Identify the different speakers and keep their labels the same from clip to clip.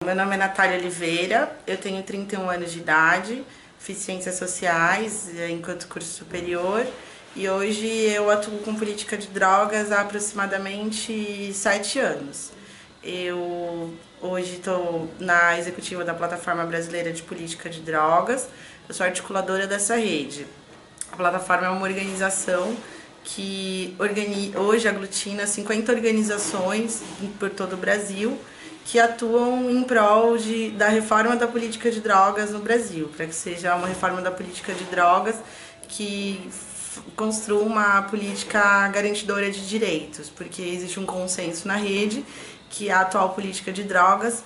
Speaker 1: Meu nome é Natália Oliveira, eu tenho 31 anos de idade, fiz Ciências Sociais enquanto curso superior e hoje eu atuo com política de drogas há aproximadamente 7 anos. Eu hoje estou na executiva da Plataforma Brasileira de Política de Drogas, eu sou articuladora dessa rede. A plataforma é uma organização que hoje aglutina 50 organizações por todo o Brasil que atuam em prol da reforma da política de drogas no Brasil, para que seja uma reforma da política de drogas que construa uma política garantidora de direitos, porque existe um consenso na rede que a atual política de drogas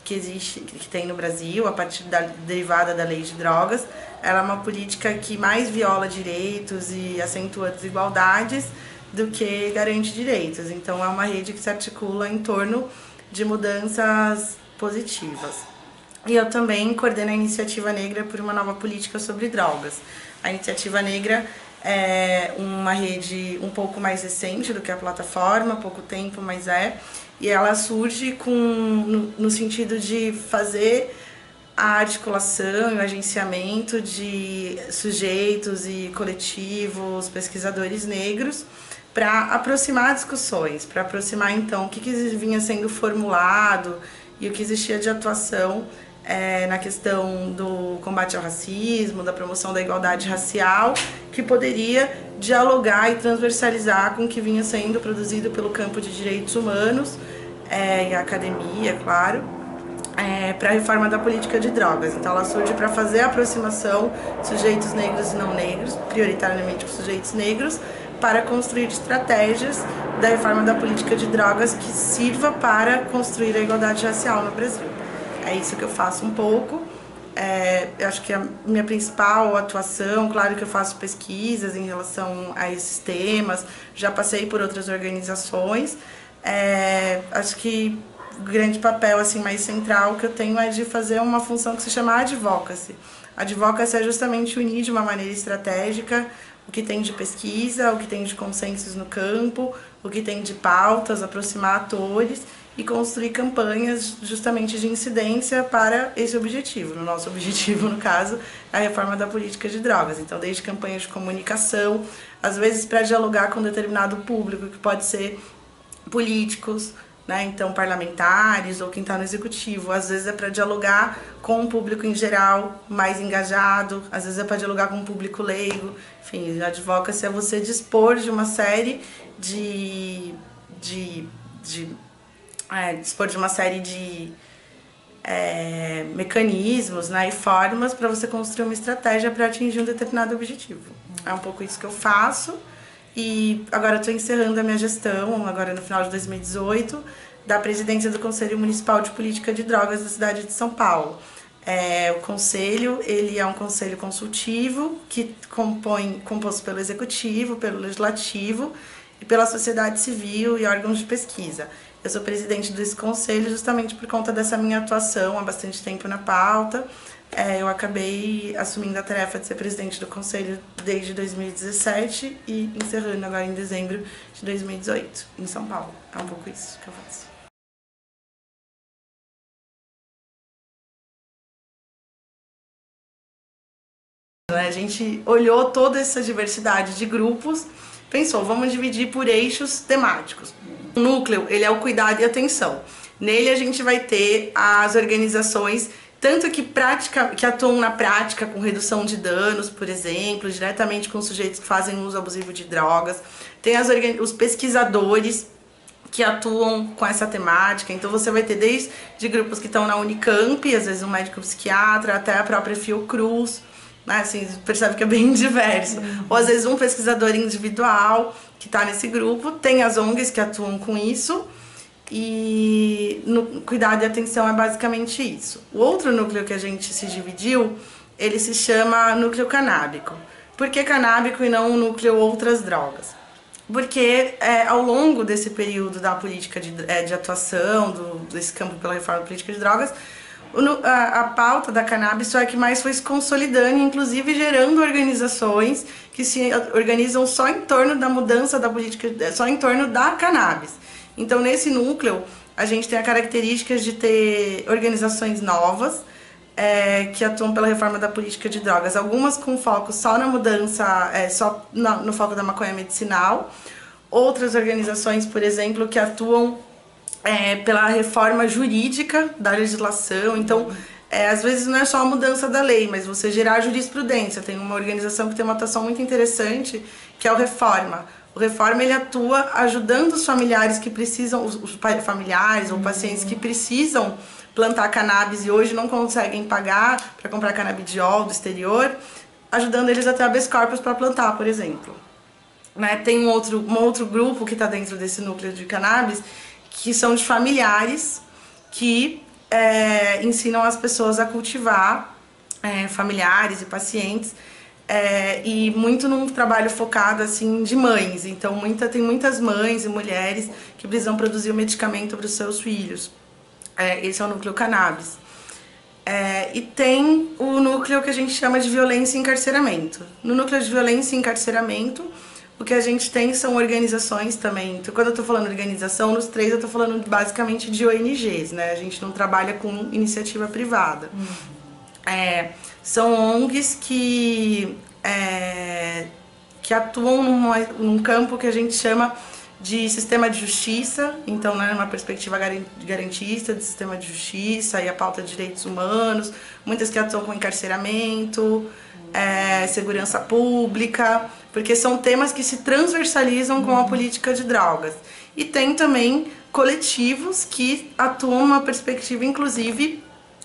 Speaker 1: que tem no Brasil, a partir derivada da lei de drogas, ela é uma política que mais viola direitos e acentua desigualdades do que garante direitos. Então é uma rede que se articula em torno de mudanças positivas. E eu também coordeno a Iniciativa Negra por uma nova política sobre drogas. A Iniciativa Negra é uma rede um pouco mais recente do que a plataforma, há pouco tempo, mas e ela surge no sentido de fazer a articulação e o agenciamento de sujeitos e coletivos, pesquisadores negros, para aproximar discussões, para aproximar então o que vinha sendo formulado e o que existia de atuação na questão do combate ao racismo, da promoção da igualdade racial, que poderia dialogar e transversalizar com o que vinha sendo produzido pelo campo de direitos humanos e a academia, claro, para a reforma da política de drogas. Então ela surge para fazer a aproximação de sujeitos negros e não negros, prioritariamente com sujeitos negros, para construir estratégias da reforma da política de drogas que sirva para construir a igualdade racial no Brasil. É isso que eu faço um pouco. Eu acho que a minha principal atuação, claro que eu faço pesquisas em relação a esses temas, já passei por outras organizações. Acho que o grande papel assim, mais central que eu tenho é de fazer uma função que se chama advocacy. Advocacy é justamente unir de uma maneira estratégica o que tem de pesquisa, o que tem de consensos no campo, o que tem de pautas, aproximar atores e construir campanhas justamente de incidência para esse objetivo. O nosso objetivo, no caso, é a reforma da política de drogas. Então, desde campanhas de comunicação, às vezes para dialogar com determinado público, que pode ser políticos, né? Então parlamentares ou quem está no executivo, às vezes é para dialogar com o público em geral mais engajado, às vezes é para dialogar com o público leigo. Enfim, a advocacy é você dispor de uma série de mecanismos, né, e formas para você construir uma estratégia para atingir um determinado objetivo. É um pouco isso que eu faço. E agora estou encerrando a minha gestão, agora no final de 2018, da presidência do Conselho Municipal de Política de Drogas da cidade de São Paulo. O conselho, ele é um conselho consultivo que composto pelo executivo, pelo legislativo e pela sociedade civil e órgãos de pesquisa. Eu sou presidente desse conselho justamente por conta dessa minha atuação há bastante tempo na pauta. Eu acabei assumindo a tarefa de ser presidente do conselho desde 2017 e encerrando agora em dezembro de 2018, em São Paulo. É um pouco isso que eu faço. A gente olhou toda essa diversidade de grupos, pensou, vamos dividir por eixos temáticos. O núcleo, ele é o cuidado e atenção. Nele a gente vai ter as organizações tanto que atuam na prática com redução de danos, por exemplo, diretamente com sujeitos que fazem uso abusivo de drogas. Tem os pesquisadores que atuam com essa temática, então você vai ter desde grupos que estão na Unicamp, às vezes um médico psiquiatra, até a própria Fiocruz, né? Assim, percebe que é bem diverso. Ou às vezes um pesquisador individual que está nesse grupo, tem as ONGs que atuam com isso, e no cuidado e atenção é basicamente isso. O outro núcleo que a gente se dividiu, ele se chama núcleo canábico. Por que canábico e não o núcleo outras drogas? Porque ao longo desse período da política de atuação, desse campo pela reforma da política de drogas, a pauta da cannabis só é que mais foi se consolidando, inclusive gerando organizações que se organizam só em torno da mudança da política, só em torno da cannabis. Então, nesse núcleo, a gente tem a característica de ter organizações novas, que atuam pela reforma da política de drogas. Algumas com foco só na mudança, no foco da maconha medicinal. Outras organizações, por exemplo, que atuam pela reforma jurídica da legislação. Então, às vezes não é só a mudança da lei, mas você gerar jurisprudência. Tem uma organização que tem uma atuação muito interessante, que é o Reforma. O Reforma, ele atua ajudando os familiares que precisam, os familiares ou pacientes que precisam plantar cannabis e hoje não conseguem pagar para comprar canabidiol do exterior, ajudando eles a ter habeas corpus para plantar, por exemplo. Né? Tem um outro grupo que está dentro desse núcleo de cannabis, que são de familiares que ensinam as pessoas a cultivar, familiares e pacientes, e muito num trabalho focado assim de mães. Então tem muitas mães e mulheres que precisam produzir o medicamento para os seus filhos. Esse é o núcleo cannabis. E tem o núcleo que a gente chama de violência e encarceramento. No núcleo de violência e encarceramento, o que a gente tem são organizações também. Então, quando eu estou falando organização, nos três eu estou falando basicamente de ONGs, né? A gente não trabalha com iniciativa privada. São ONGs que atuam num campo que a gente chama de sistema de justiça, então, né, numa perspectiva garantista de sistema de justiça e a pauta de direitos humanos, muitas que atuam com encarceramento, segurança pública, porque são temas que se transversalizam com a política de drogas. E tem também coletivos que atuam numa perspectiva, inclusive,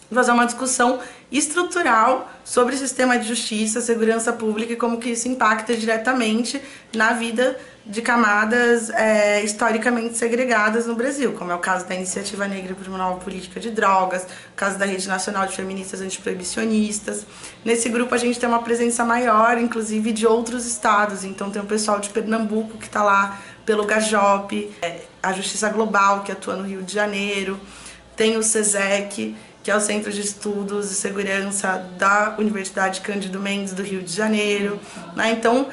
Speaker 1: de fazer uma discussão estrutural sobre o sistema de justiça, segurança pública e como que isso impacta diretamente na vida de camadas historicamente segregadas no Brasil, como é o caso da Iniciativa Negra por uma Nova Política de Drogas, o caso da Rede Nacional de Feministas Antiproibicionistas. Nesse grupo a gente tem uma presença maior, inclusive de outros estados, então tem o pessoal de Pernambuco que está lá pelo GAJOP, a Justiça Global que atua no Rio de Janeiro, tem o SESEC, que é o Centro de Estudos e Segurança da Universidade Cândido Mendes do Rio de Janeiro, né? Então,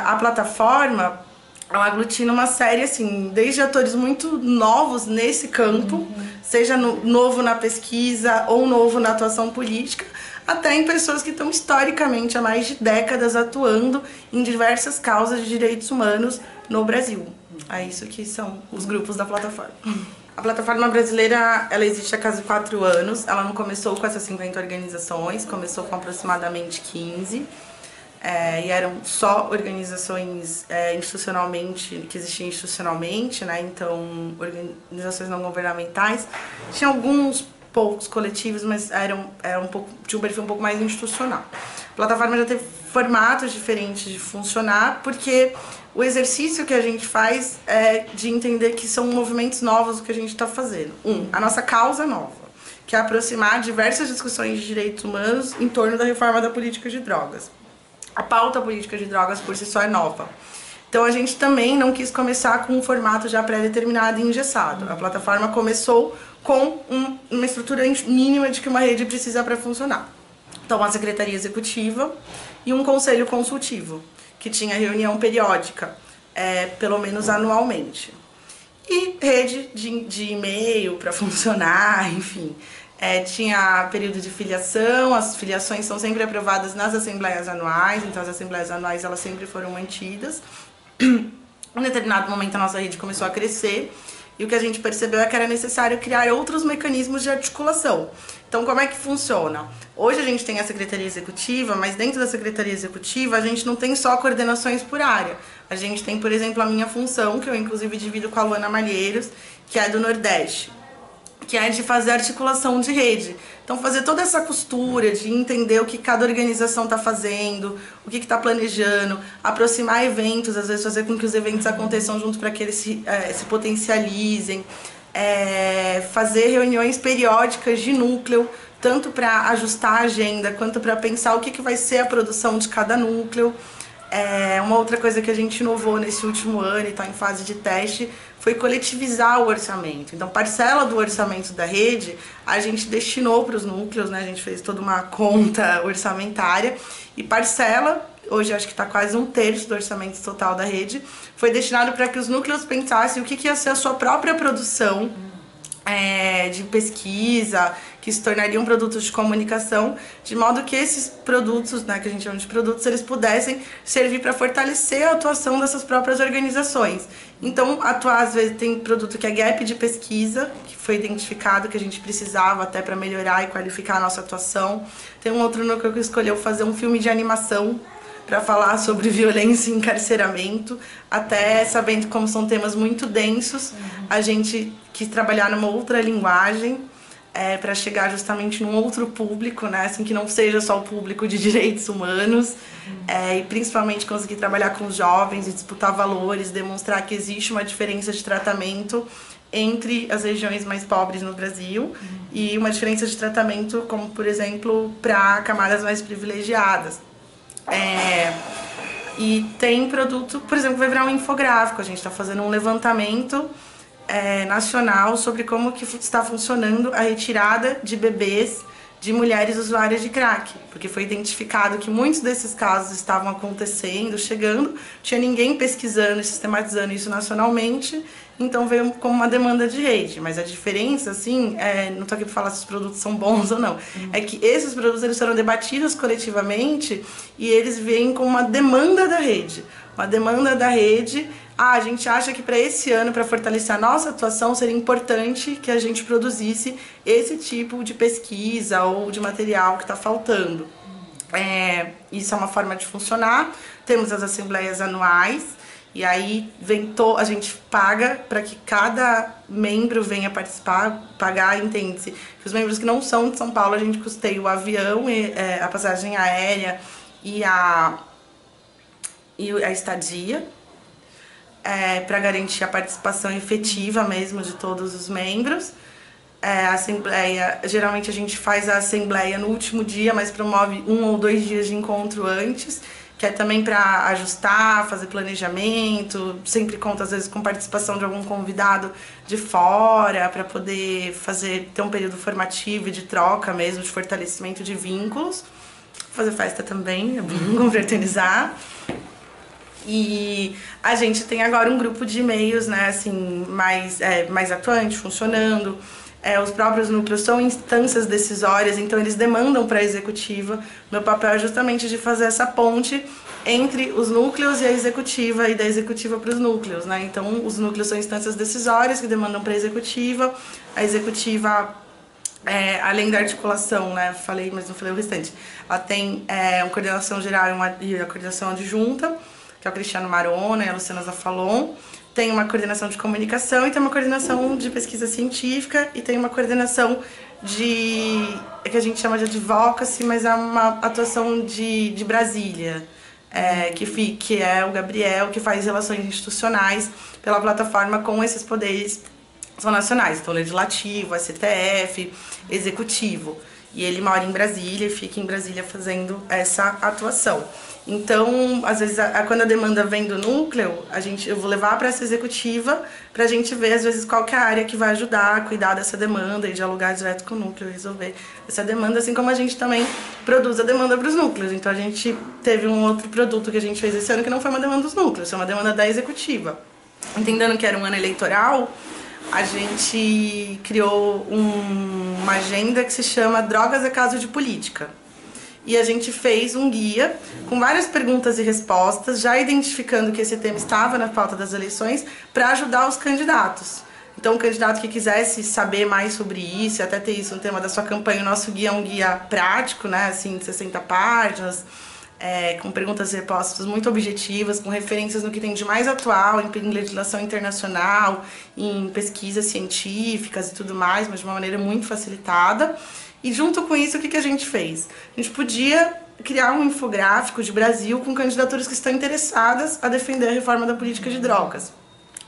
Speaker 1: a plataforma, ela aglutina uma série, assim, desde atores muito novos nesse campo, seja novo na pesquisa ou novo na atuação política, até em pessoas que estão historicamente há mais de décadas atuando em diversas causas de direitos humanos no Brasil. É isso que são os grupos da plataforma. A plataforma brasileira, ela existe há quase 4 anos, ela não começou com essas 50 organizações, começou com aproximadamente 15, e eram só organizações institucionalmente, que existiam institucionalmente, né? Então organizações não governamentais. Tinha alguns poucos coletivos, mas tinha um perfil um pouco mais institucional. A plataforma já teve formatos diferentes de funcionar, porque o exercício que a gente faz é de entender que são movimentos novos o que a gente está fazendo. A nossa causa nova, que é aproximar diversas discussões de direitos humanos em torno da reforma da política de drogas. A pauta política de drogas por si só é nova. Então a gente também não quis começar com um formato já pré-determinado e engessado. A plataforma começou com uma estrutura mínima de que uma rede precisa para funcionar. Então, uma secretaria executiva e um conselho consultivo, que tinha reunião periódica, pelo menos anualmente. E rede de e-mail para funcionar, enfim. Tinha período de filiação, as filiações são sempre aprovadas nas assembleias anuais, então as assembleias anuais elas sempre foram mantidas. Em um determinado momento a nossa rede começou a crescer, e o que a gente percebeu é que era necessário criar outros mecanismos de articulação. Então, como é que funciona? Hoje a gente tem a Secretaria Executiva, mas dentro da Secretaria Executiva a gente não tem só coordenações por área. A gente tem, por exemplo, a minha função, que eu inclusive divido com a Luana Malheiros, que é do Nordeste, que é de fazer articulação de rede. Então, fazer toda essa costura de entender o que cada organização está fazendo, o que está planejando, aproximar eventos, às vezes fazer com que os eventos aconteçam juntos para que eles se potencializem, fazer reuniões periódicas de núcleo, tanto para ajustar a agenda, quanto para pensar o que vai ser a produção de cada núcleo. Uma outra coisa que a gente inovou nesse último ano e está em fase de teste foi coletivizar o orçamento. Então, parcela do orçamento da rede a gente destinou para os núcleos, né? A gente fez toda uma conta orçamentária e parcela, hoje acho que está quase 1/3 do orçamento total da rede, foi destinado para que os núcleos pensassem o que ia ser a sua própria produção de pesquisa, que se tornariam produtos de comunicação, de modo que esses produtos, né, que a gente chama de produtos, eles pudessem servir para fortalecer a atuação dessas próprias organizações. Então, atuar, às vezes, tem produto que é gap de pesquisa, que foi identificado, que a gente precisava até para melhorar e qualificar a nossa atuação. Tem um outro núcleo que escolheu fazer um filme de animação para falar sobre violência e encarceramento, até sabendo como são temas muito densos, a gente quis trabalhar numa outra linguagem, para chegar justamente num outro público, né, assim, que não seja só o público de direitos humanos, e principalmente conseguir trabalhar com os jovens e disputar valores, demonstrar que existe uma diferença de tratamento entre as regiões mais pobres no Brasil e uma diferença de tratamento, como por exemplo, para camadas mais privilegiadas. E tem produto, por exemplo, vai virar um infográfico, a gente está fazendo um levantamento nacional sobre como que está funcionando a retirada de bebês de mulheres usuárias de crack, porque foi identificado que muitos desses casos estavam acontecendo, chegando, tinha ninguém pesquisando e sistematizando isso nacionalmente, então veio como uma demanda de rede. Mas a diferença, assim, não estou aqui para falar se os produtos são bons ou não, é que esses produtos eles foram debatidos coletivamente e eles vêm com uma demanda da rede. Uma demanda da rede, a gente acha que para esse ano, para fortalecer a nossa atuação, seria importante que a gente produzisse esse tipo de pesquisa ou de material que está faltando. Isso é uma forma de funcionar. Temos as assembleias anuais, e aí a gente paga para que cada membro venha participar, pagar, entende-se, que os membros que não são de São Paulo, a gente custeia o avião, a passagem aérea e a estadia, para garantir a participação efetiva mesmo de todos os membros. A assembleia, geralmente a gente faz a assembleia no último dia, mas promove 1 ou 2 dias de encontro antes, que é também para ajustar, fazer planejamento, sempre conta às vezes com participação de algum convidado de fora, para poder ter um período formativo e de troca mesmo, de fortalecimento de vínculos. Fazer festa também, é bom confraternizar. E a gente tem agora um grupo de e-mails, né, assim, mais atuante, funcionando. Os próprios núcleos são instâncias decisórias, então eles demandam para a executiva. Meu papel é justamente de fazer essa ponte entre os núcleos e a executiva, e da executiva para os núcleos, né? Então, os núcleos são instâncias decisórias que demandam para a executiva além da articulação, né? Falei, mas não falei o restante. Ela tem uma coordenação geral e a coordenação adjunta, que é o Cristiano Marona e a Luciana Zafalon. Tem uma coordenação de comunicação e tem uma coordenação de pesquisa científica e tem uma coordenação que a gente chama de advocacy, mas é uma atuação de Brasília, que é o Gabriel, que faz relações institucionais pela plataforma com esses poderes são nacionais, então legislativo, STF, executivo. E ele mora em Brasília e fica em Brasília fazendo essa atuação. Então, às vezes, quando a demanda vem do núcleo, eu vou levar para essa executiva para a gente ver, às vezes, qual que é a área que vai ajudar a cuidar dessa demanda e dialogar direto com o núcleo, resolver essa demanda, assim como a gente também produz a demanda para os núcleos. Então, a gente teve um outro produto que a gente fez esse ano que não foi uma demanda dos núcleos, foi uma demanda da executiva. Entendendo que era um ano eleitoral, a gente criou uma agenda que se chama Drogas é Caso de Política. E a gente fez um guia com várias perguntas e respostas, já identificando que esse tema estava na pauta das eleições, para ajudar os candidatos. Então, o candidato que quisesse saber mais sobre isso, até ter isso no tema da sua campanha, o nosso guia é um guia prático, né, assim, de 60 páginas, com perguntas e respostas muito objetivas, com referências no que tem de mais atual, em legislação internacional, em pesquisas científicas e tudo mais, mas de uma maneira muito facilitada. E junto com isso, o que a gente fez? A gente podia criar um infográfico de Brasil com candidaturas que estão interessadas a defender a reforma da política de drogas.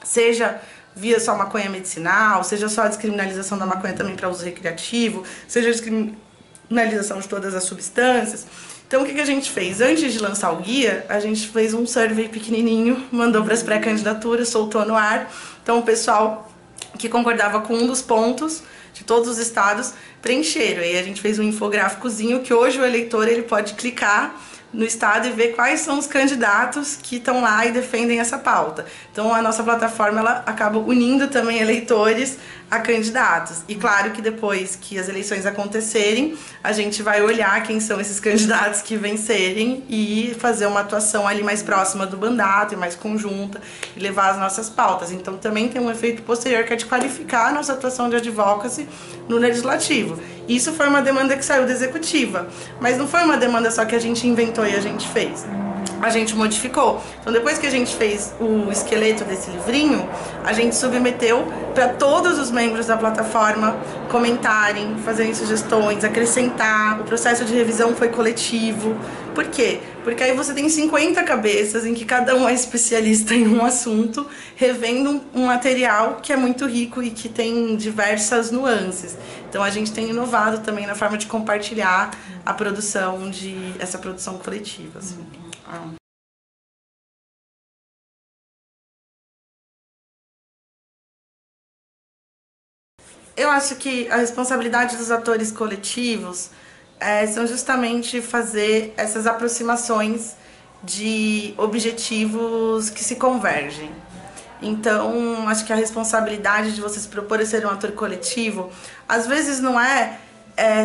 Speaker 1: Seja via só maconha medicinal, seja só a descriminalização da maconha também para uso recreativo, seja a descriminalização de todas as substâncias. Então, o que a gente fez? Antes de lançar o guia, a gente fez um survey pequenininho, mandou para as pré-candidaturas, soltou no ar. Então, o pessoal que concordava com um dos pontos de todos os estados preencheram. E a gente fez um infográficozinho que hoje o eleitor ele pode clicar no estado e ver quais são os candidatos que estão lá e defendem essa pauta. Então a nossa plataforma ela acaba unindo também eleitores a candidatos. E claro que depois que as eleições acontecerem, a gente vai olhar quem são esses candidatos que vencerem e fazer uma atuação ali mais próxima do mandato e mais conjunta e levar as nossas pautas. Então também tem um efeito posterior que é de qualificar a nossa atuação de advocacy no legislativo. Isso foi uma demanda que saiu da executiva, mas não foi uma demanda só que a gente inventou e a gente fez. A gente modificou. Então depois que a gente fez o esqueleto desse livrinho, a gente submeteu para todos os membros da plataforma comentarem, fazerem sugestões, acrescentar. O processo de revisão foi coletivo. Por quê? Porque aí você tem 50 cabeças em que cada um é especialista em um assunto, revendo um material que é muito rico e que tem diversas nuances. Então a gente tem inovado também na forma de compartilhar a produção essa produção coletiva, assim. Eu acho que a responsabilidade dos atores coletivos são justamente fazer essas aproximações de objetivos que se convergem. Então, acho que a responsabilidade de você se propor a ser um ator coletivo, às vezes não é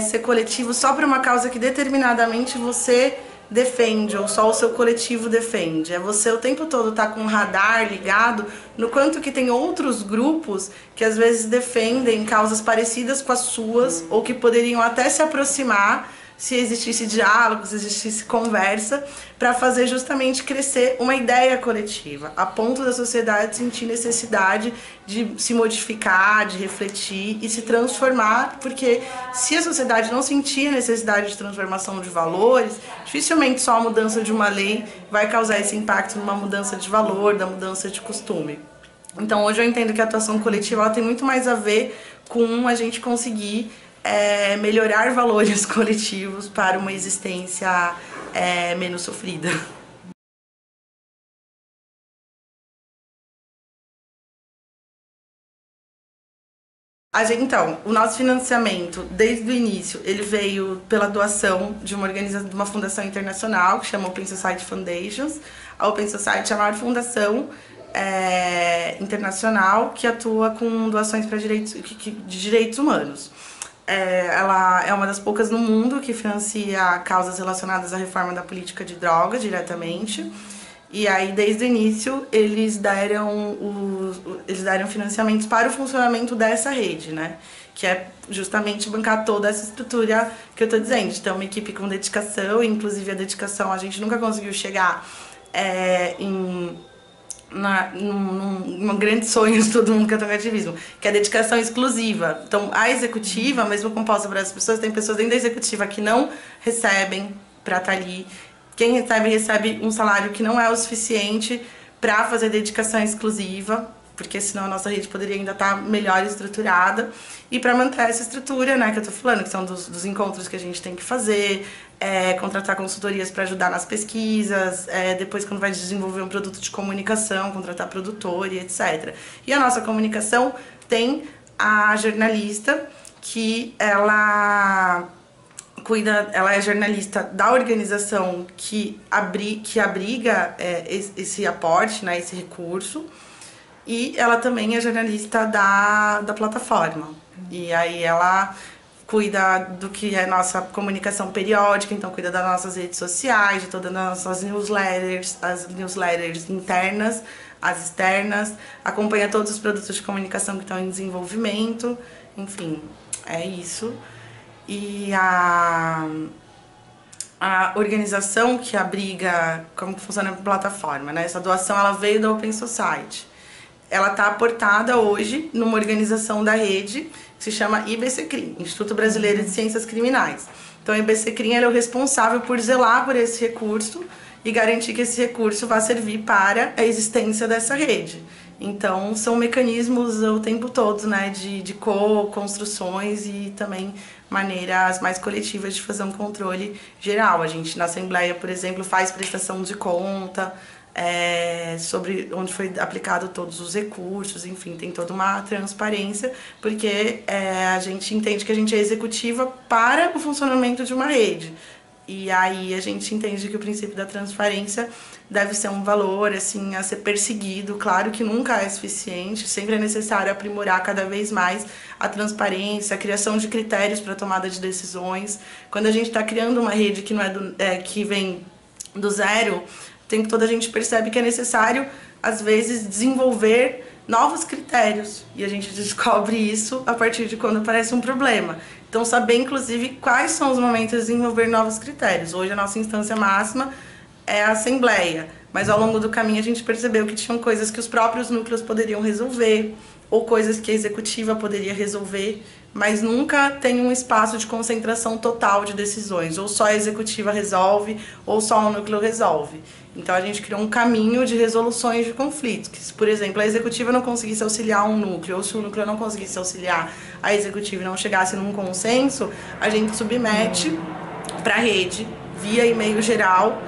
Speaker 1: ser coletivo só para uma causa que determinadamente você defende ou só o seu coletivo defende. É você o tempo todo estar com o radar ligado no quanto que tem outros grupos que às vezes defendem causas parecidas com as suas ou que poderiam até se aproximar se existisse diálogo, se existisse conversa, para fazer justamente crescer uma ideia coletiva, a ponto da sociedade sentir necessidade de se modificar, de refletir e se transformar, porque se a sociedade não sentir a necessidade de transformação de valores, dificilmente só a mudança de uma lei vai causar esse impacto numa mudança de valor, da mudança de costume. Então hoje eu entendo que a atuação coletiva ela tem muito mais a ver com a gente conseguir melhorar valores coletivos para uma existência menos sofrida. Então, o nosso financiamento, desde o início, ele veio pela doação de uma organização, de uma fundação internacional que chama Open Society Foundations. A Open Society é a maior fundação internacional que atua com doações para de direitos humanos. Ela é uma das poucas no mundo que financia causas relacionadas à reforma da política de drogas diretamente. E aí, desde o início, eles deram financiamentos para o funcionamento dessa rede, né? Que é justamente bancar toda essa estrutura que eu tô dizendo. Então, uma equipe com dedicação, inclusive a dedicação, a gente nunca conseguiu chegar num grande sonho de todo mundo que é o ativismo, que é a dedicação exclusiva. Então, a executiva, mesmo composta por essas pessoas, tem pessoas dentro da executiva que não recebem para estar ali. Quem recebe um salário que não é o suficiente para fazer dedicação exclusiva, porque senão a nossa rede poderia ainda estar melhor estruturada. E para manter essa estrutura, né, que eu tô falando, que são dos encontros que a gente tem que fazer, contratar consultorias para ajudar nas pesquisas, depois quando vai desenvolver um produto de comunicação, contratar produtor e etc. E a nossa comunicação tem a jornalista que ela é jornalista da organização que abriga esse aporte, né, esse recurso, e ela também é jornalista da plataforma. E aí ela cuida do que é nossa comunicação periódica, então cuida das nossas redes sociais, de todas as nossas newsletters, as newsletters internas, as externas, acompanha todos os produtos de comunicação que estão em desenvolvimento, enfim, é isso. E a organização que abriga, como que funciona a plataforma, né? Essa doação ela veio da Open Society. Ela está aportada hoje numa organização da rede que se chama IBCCRIM, Instituto Brasileiro de Ciências Criminais. Então, o IBCCRIM é o responsável por zelar por esse recurso e garantir que esse recurso vá servir para a existência dessa rede. Então, são mecanismos o tempo todo, né, de co-construções e também maneiras mais coletivas de fazer um controle geral. A gente, na Assembleia, por exemplo, faz prestação de conta sobre onde foi aplicado todos os recursos, enfim, tem toda uma transparência, porque a gente entende que a gente é executiva para o funcionamento de uma rede. E aí a gente entende que o princípio da transparência deve ser um valor assim a ser perseguido. Claro que nunca é suficiente, sempre é necessário aprimorar cada vez mais a transparência, a criação de critérios para tomada de decisões. Quando a gente está criando uma rede que não que vem do zero, o tempo todo a gente percebe que é necessário às vezes desenvolver novos critérios, e a gente descobre isso a partir de quando aparece um problema. Então, saber, inclusive, quais são os momentos de desenvolver novos critérios. Hoje, a nossa instância máxima é a Assembleia, mas ao longo do caminho a gente percebeu que tinham coisas que os próprios núcleos poderiam resolver, ou coisas que a executiva poderia resolver, mas nunca tem um espaço de concentração total de decisões. Ou só a executiva resolve, ou só o núcleo resolve. Então a gente criou um caminho de resoluções de conflitos, que se, por exemplo, a executiva não conseguisse auxiliar um núcleo, ou se o núcleo não conseguisse auxiliar a executiva e não chegasse num consenso, a gente submete para a rede, via e-mail geral,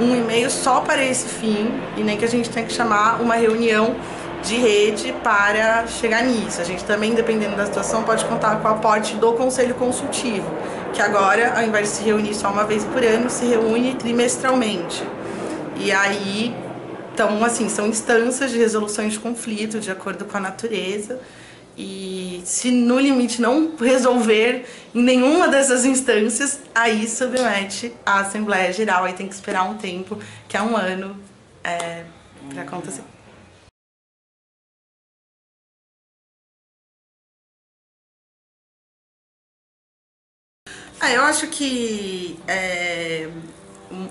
Speaker 1: um e-mail só para esse fim, e nem que a gente tenha que chamar uma reunião de rede para chegar nisso. A gente também, dependendo da situação, pode contar com o aporte do Conselho Consultivo, que agora, ao invés de se reunir só uma vez por ano, se reúne trimestralmente. E aí, então, assim, são instâncias de resoluções de conflito, de acordo com a natureza. E se no limite não resolver em nenhuma dessas instâncias, aí submete à Assembleia Geral. Aí tem que esperar um tempo, que é um ano, para acontecer. Eu acho que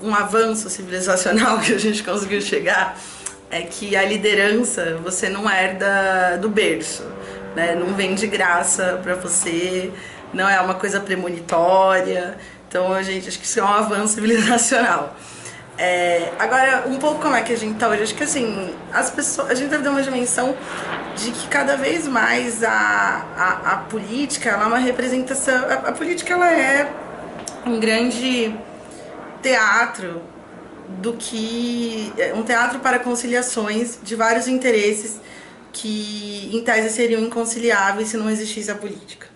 Speaker 1: um avanço civilizacional que a gente conseguiu chegar é que a liderança você não herda do berço, né? Não vem de graça para você, não é uma coisa premonitória. Então, a gente acho que isso é um avanço civilizacional. Agora, um pouco como é que a gente tá hoje, acho que assim, as pessoas, a gente deve ter uma dimensão de que cada vez mais a política, ela é uma representação, a política ela é um grande teatro um teatro para conciliações de vários interesses que em tese seriam inconciliáveis se não existisse a política,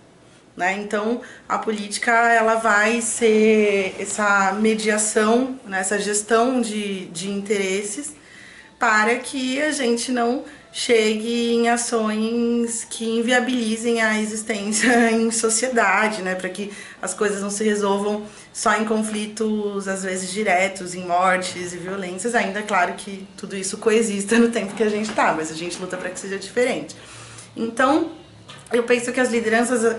Speaker 1: né? Então a política ela vai ser essa mediação, né? Essa gestão de interesses para que a gente não chegue em ações que inviabilizem a existência em sociedade, né? Para que as coisas não se resolvam só em conflitos, às vezes diretos, em mortes e violências. Ainda é claro que tudo isso coexista no tempo que a gente está, mas a gente luta para que seja diferente. Então, eu penso que as lideranças,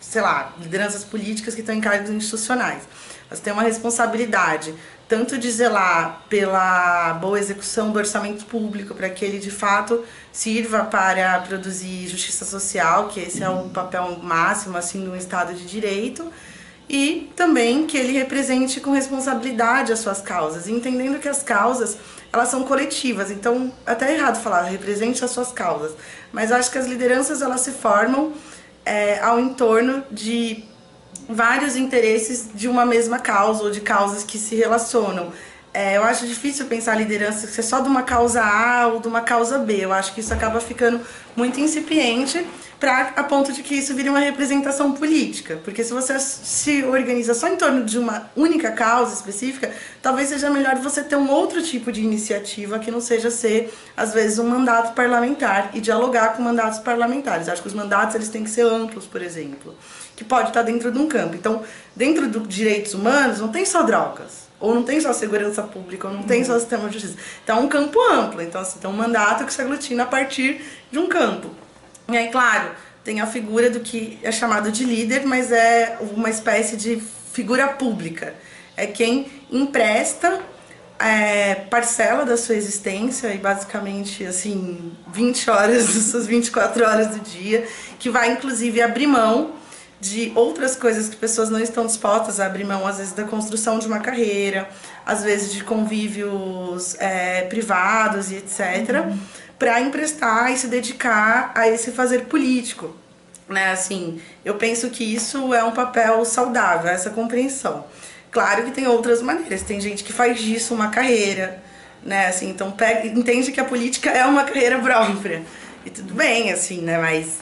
Speaker 1: sei lá, lideranças políticas que estão em cargos institucionais, elas têm uma responsabilidade tanto de zelar pela boa execução do orçamento público, para que ele de fato sirva para produzir justiça social, que esse é o papel máximo assim de um Estado de Direito, e também que ele represente com responsabilidade as suas causas, entendendo que as causas elas são coletivas. Então, até é errado falar represente as suas causas, mas acho que as lideranças elas se formam ao entorno de vários interesses de uma mesma causa ou de causas que se relacionam. Eu acho difícil pensar a liderança ser só de uma causa A ou de uma causa B. Eu acho que isso acaba ficando muito incipiente a ponto de que isso vire uma representação política. Porque se você se organiza só em torno de uma única causa específica, talvez seja melhor você ter um outro tipo de iniciativa que não seja ser, às vezes, um mandato parlamentar e dialogar com mandatos parlamentares. Acho que os mandatos eles têm que ser amplos, por exemplo, que pode estar dentro de um campo. Então, dentro dos direitos humanos, não tem só drogas, ou não tem só segurança pública, ou não tem só sistema de justiça. Então, é um campo amplo. Então, assim, tem um mandato que se aglutina a partir de um campo. E aí, claro, tem a figura do que é chamado de líder, mas é uma espécie de figura pública. É quem empresta parcela da sua existência e basicamente, assim, 20 horas das suas 24 horas do dia, que vai, inclusive, abrir mão de outras coisas que pessoas não estão dispostas a abrir mão, às vezes da construção de uma carreira, às vezes de convívios privados e etc., para emprestar e se dedicar a esse fazer político, né? Assim, eu penso que isso é um papel saudável, essa compreensão. Claro que tem outras maneiras, tem gente que faz disso uma carreira, né? Assim, então entende que a política é uma carreira própria. E tudo bem, assim, né? Mas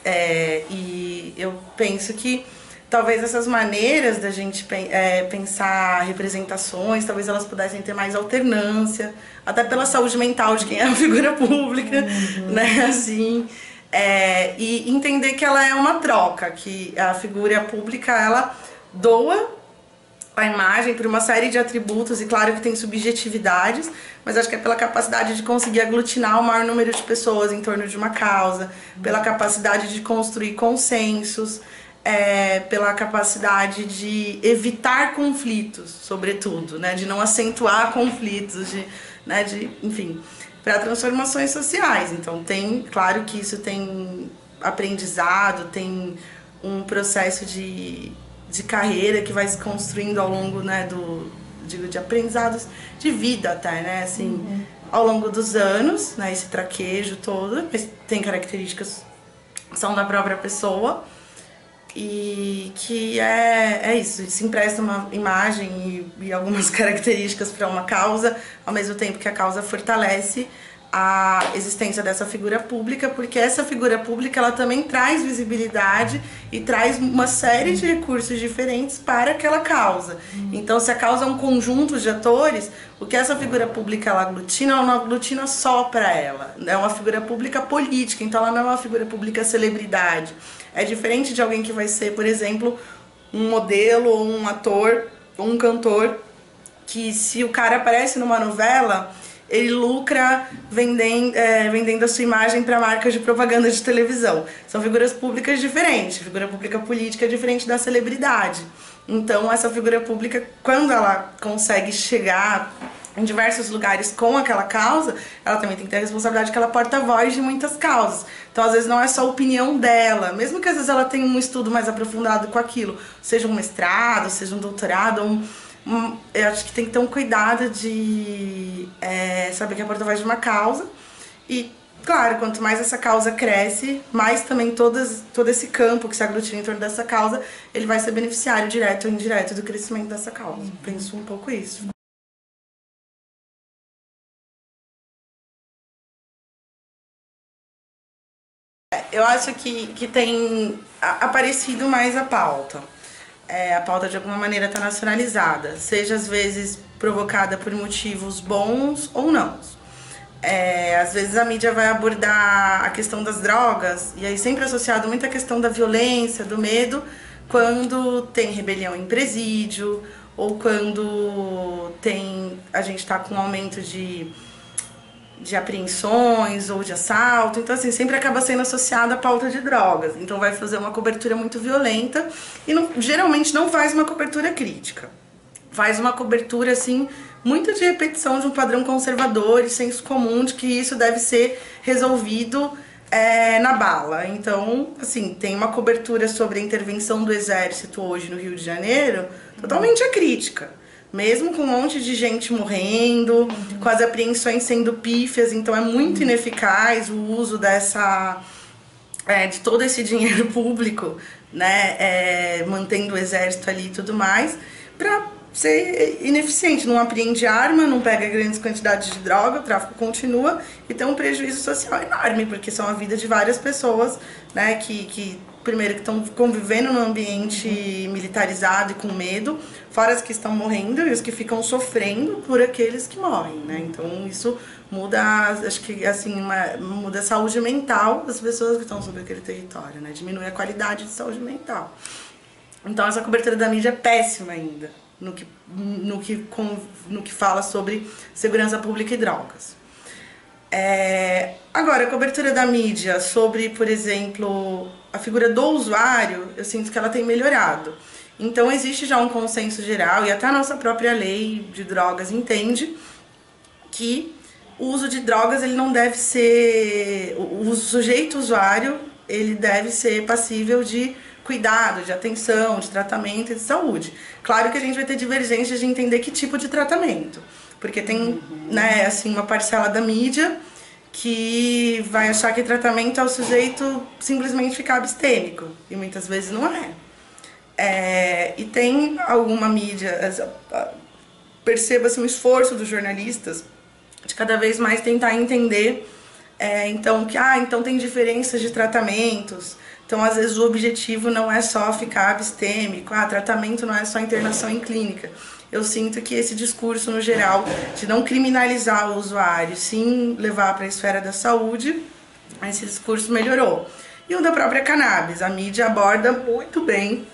Speaker 1: e eu penso que talvez essas maneiras da gente pensar representações, talvez elas pudessem ter mais alternância, até pela saúde mental de quem é uma figura pública, né, assim, e entender que ela é uma troca, que a figura pública, ela doa a imagem por uma série de atributos, e claro que tem subjetividades, mas acho que é pela capacidade de conseguir aglutinar o maior número de pessoas em torno de uma causa, pela capacidade de construir consensos, pela capacidade de evitar conflitos, sobretudo, né, de não acentuar conflitos, enfim, para transformações sociais. Então tem, claro que isso tem aprendizado, tem um processo de carreira que vai se construindo ao longo, né, de aprendizados de vida até, né, assim, ao longo dos anos, né, esse traquejo todo, mas tem características que são da própria pessoa e que é isso, se empresta uma imagem e algumas características para uma causa, ao mesmo tempo que a causa fortalece a existência dessa figura pública, porque essa figura pública ela também traz visibilidade e traz uma série de recursos diferentes para aquela causa. Então, se a causa é um conjunto de atores, o que ela não aglutina só para ela. É uma figura pública política, então ela não é uma figura pública celebridade. É diferente de alguém que vai ser, por exemplo, um modelo, ou um ator, ou um cantor, que se o cara aparece numa novela, ele lucra vendendo a sua imagem para marcas de propaganda de televisão. São figuras públicas diferentes. Figura pública política é diferente da celebridade. Então, essa figura pública, quando ela consegue chegar em diversos lugares com aquela causa, ela também tem que ter a responsabilidade que ela porta-voz de muitas causas. Então, às vezes, não é só a opinião dela. Mesmo que, às vezes, ela tenha um estudo mais aprofundado com aquilo. Seja um mestrado, seja um doutorado, eu acho que tem que ter um cuidado de saber que é porta-voz de uma causa. E, claro, quanto mais essa causa cresce, mais também todo esse campo que se aglutina em torno dessa causa, ele vai ser beneficiário direto ou indireto do crescimento dessa causa. Penso um pouco isso. Eu acho que tem aparecido mais a pauta. A pauta de alguma maneira está nacionalizada, seja às vezes provocada por motivos bons ou não. Às vezes a mídia vai abordar a questão das drogas, e aí sempre associado muito à questão da violência, do medo, quando tem rebelião em presídio, ou quando a gente está com um aumento de apreensões ou de assalto. Então, assim, sempre acaba sendo associada à pauta de drogas. Então, vai fazer uma cobertura muito violenta e geralmente não faz uma cobertura crítica. Faz uma cobertura, assim, muito de repetição de um padrão conservador e senso comum de que isso deve ser resolvido na bala. Então, assim, tem uma cobertura sobre a intervenção do Exército hoje no Rio de Janeiro totalmente acrítica. Mesmo com um monte de gente morrendo, com as apreensões sendo pífias, então é muito ineficaz o uso de todo esse dinheiro público, né, mantendo o exército ali e tudo mais, para ser ineficiente. Não apreende arma, não pega grandes quantidades de droga, o tráfico continua e tem um prejuízo social enorme, porque são a vida de várias pessoas, né, que primeiro que estão convivendo num ambiente militarizado e com medo, fora as que estão morrendo e os que ficam sofrendo por aqueles que morrem, né? Então isso muda, acho que assim, muda a saúde mental das pessoas que estão sobre aquele território, né? Diminui a qualidade de saúde mental. Então essa cobertura da mídia é péssima ainda no que fala sobre segurança pública e drogas. Agora, a cobertura da mídia sobre, por exemplo, a figura do usuário, eu sinto que ela tem melhorado. Então existe já um consenso geral, e até a nossa própria lei de drogas entende que o uso de drogas ele não deve ser... O sujeito usuário ele deve ser passível de cuidado, de atenção, de tratamento e de saúde. Claro que a gente vai ter divergências de entender que tipo de tratamento. Porque tem, né, assim, uma parcela da mídia que vai achar que tratamento é o sujeito simplesmente ficar abstêmico. E muitas vezes não é. E tem alguma mídia, perceba-se um esforço dos jornalistas de cada vez mais tentar entender, então tem diferenças de tratamentos, Então, às vezes, o objetivo não é só ficar abstêmico, tratamento não é só internação em clínica. Eu sinto que esse discurso, no geral, de não criminalizar o usuário, sim levar para a esfera da saúde, esse discurso melhorou. E o da própria cannabis, a mídia aborda muito bem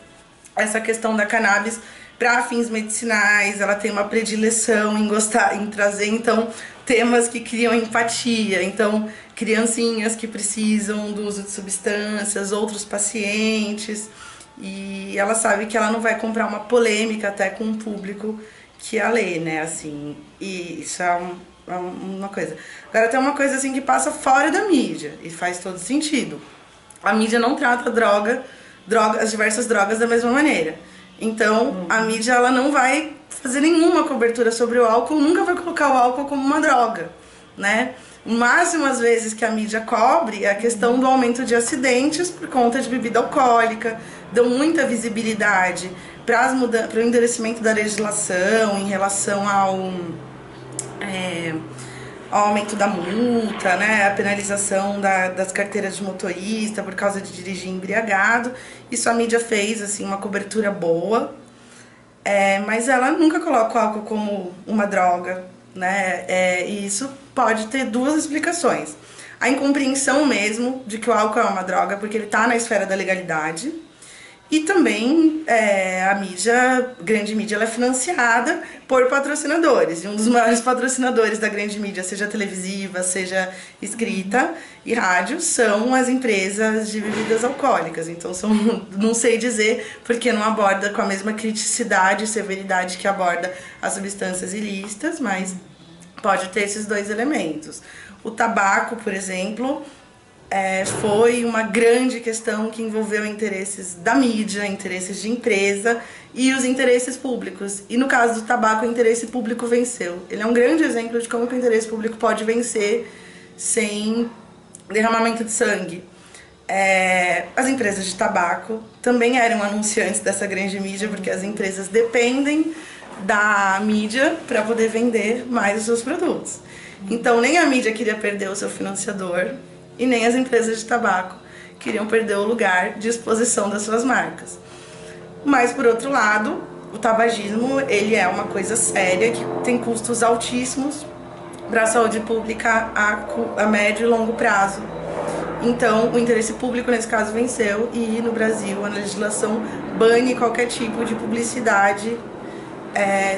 Speaker 1: essa questão da cannabis para fins medicinais, ela tem uma predileção em trazer, então, temas que criam empatia. Então, criancinhas que precisam do uso de substâncias, outros pacientes, e ela sabe que ela não vai comprar uma polêmica até com um público que a lê, né, assim, e isso é uma coisa. Agora tem uma coisa assim que passa fora da mídia, e faz todo sentido. A mídia não trata as diversas drogas da mesma maneira. Então, a mídia ela não vai fazer nenhuma cobertura sobre o álcool, nunca vai colocar o álcool como uma droga, né? O máximo, às vezes, que a mídia cobre é a questão do aumento de acidentes por conta de bebida alcoólica, dão muita visibilidade para o endurecimento da legislação em relação ao aumento da multa, né, a penalização das carteiras de motorista por causa de dirigir embriagado. Isso a mídia fez, assim, uma cobertura boa, mas ela nunca coloca o álcool como uma droga, né, e isso pode ter duas explicações. A incompreensão mesmo de que o álcool é uma droga porque ele está na esfera da legalidade, e também a mídia, grande mídia, ela é financiada por patrocinadores. E um dos maiores patrocinadores da grande mídia, seja televisiva, seja escrita e rádio, são as empresas de bebidas alcoólicas. Então, não sei dizer porque não aborda com a mesma criticidade e severidade que aborda as substâncias ilícitas, mas pode ter esses dois elementos. O tabaco, por exemplo, foi uma grande questão que envolveu interesses da mídia, interesses de empresa e os interesses públicos. E no caso do tabaco, o interesse público venceu. Ele é um grande exemplo de como que o interesse público pode vencer sem derramamento de sangue. As empresas de tabaco também eram anunciantes dessa grande mídia, porque as empresas dependem da mídia para poder vender mais os seus produtos. Então, nem a mídia queria perder o seu financiador, e nem as empresas de tabaco queriam perder o lugar de exposição das suas marcas. Mas, por outro lado, o tabagismo ele é uma coisa séria, que tem custos altíssimos para a saúde pública a médio e longo prazo. Então, o interesse público, nesse caso, venceu, e no Brasil a legislação bane qualquer tipo de publicidade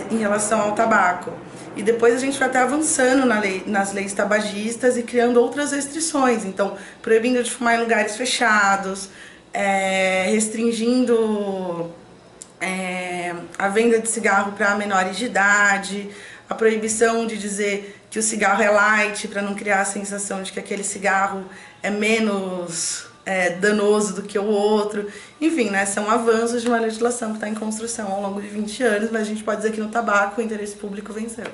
Speaker 1: em relação ao tabaco. E depois a gente vai até avançando nas leis tabagistas e criando outras restrições. Então, proibindo de fumar em lugares fechados, restringindo a venda de cigarro para menores de idade, a proibição de dizer que o cigarro é light, para não criar a sensação de que aquele cigarro é menos danoso do que o outro. Enfim, né, são avanços de uma legislação que está em construção ao longo de 20 anos, mas a gente pode dizer que no tabaco o interesse público venceu.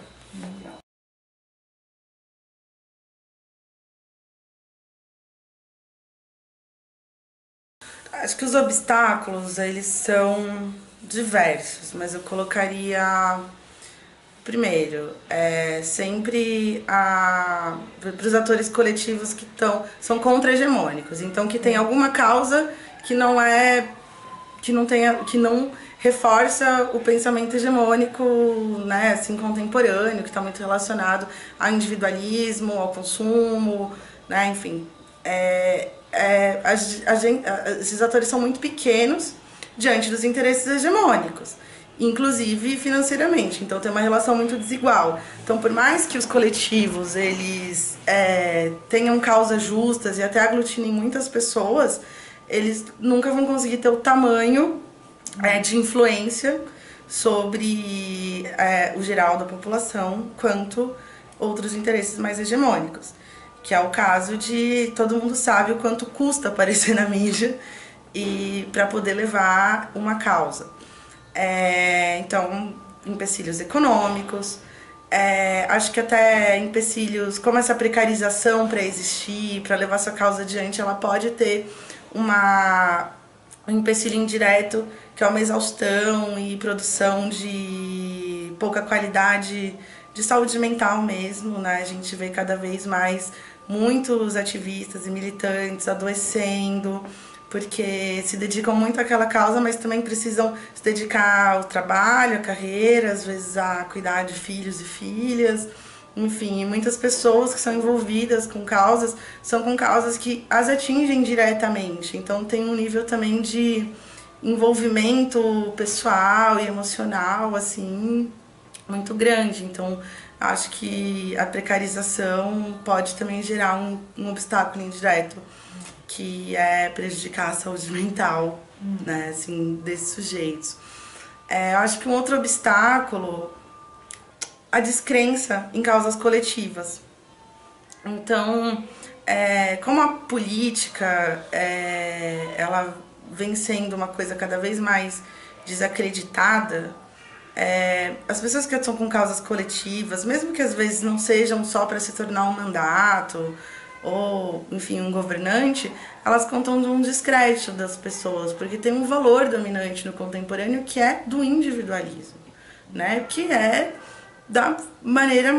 Speaker 1: Acho que os obstáculos, eles são diversos, mas eu colocaria, primeiro, sempre para os atores coletivos que são contra-hegemônicos, então que tem alguma causa que não reforça o pensamento hegemônico, né, assim, contemporâneo, que está muito relacionado ao individualismo, ao consumo, né, enfim. Esses atores são muito pequenos diante dos interesses hegemônicos, inclusive financeiramente, então tem uma relação muito desigual. Então, por mais que os coletivos eles tenham causas justas e até aglutinem muitas pessoas, eles nunca vão conseguir ter o tamanho de influência sobre o geral da população quanto outros interesses mais hegemônicos, que é o caso de todo mundo sabe o quanto custa aparecer na mídia e para poder levar uma causa. Então, empecilhos econômicos, acho que até empecilhos como essa precarização para existir, para levar sua causa adiante, ela pode ter um empecilho indireto, que é uma exaustão e produção de pouca qualidade de saúde mental mesmo, né? A gente vê cada vez mais muitos ativistas e militantes adoecendo porque se dedicam muito àquela causa, mas também precisam se dedicar ao trabalho, à carreira, às vezes a cuidar de filhos e filhas. Enfim, muitas pessoas que são envolvidas com causas são com causas que as atingem diretamente. Então tem um nível também de envolvimento pessoal e emocional, assim, muito grande. Então acho que a precarização pode também gerar um obstáculo indireto, que é prejudicar a saúde mental, né, assim, desses sujeitos. Eu acho que um outro obstáculo, a descrença em causas coletivas. Então, como a política ela vem sendo uma coisa cada vez mais desacreditada, as pessoas que atuam com causas coletivas, mesmo que às vezes não sejam só para se tornar um mandato ou, enfim, um governante, elas contam de um descrédito das pessoas, porque tem um valor dominante no contemporâneo que é do individualismo, né? Que é da maneira,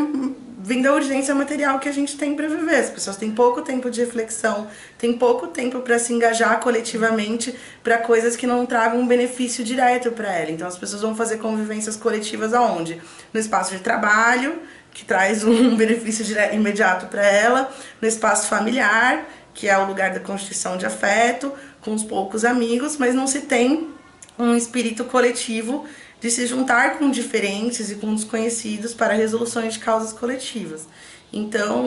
Speaker 1: vem da urgência material que a gente tem para viver. As pessoas têm pouco tempo de reflexão, têm pouco tempo para se engajar coletivamente para coisas que não tragam um benefício direto para ela. Então as pessoas vão fazer convivências coletivas aonde? No espaço de trabalho, que traz um benefício direto, imediato para ela, no espaço familiar, que é o lugar da constituição de afeto, com os poucos amigos, mas não se tem um espírito coletivo de se juntar com diferentes e com desconhecidos para resoluções de causas coletivas. Então,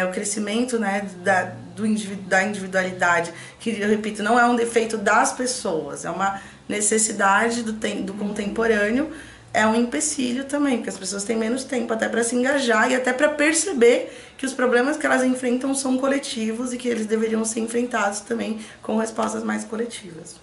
Speaker 1: o crescimento, né, da individualidade, que, eu repito, não é um defeito das pessoas, é uma necessidade do contemporâneo, é um empecilho também, porque as pessoas têm menos tempo até para se engajar e até para perceber que os problemas que elas enfrentam são coletivos e que eles deveriam ser enfrentados também com respostas mais coletivas.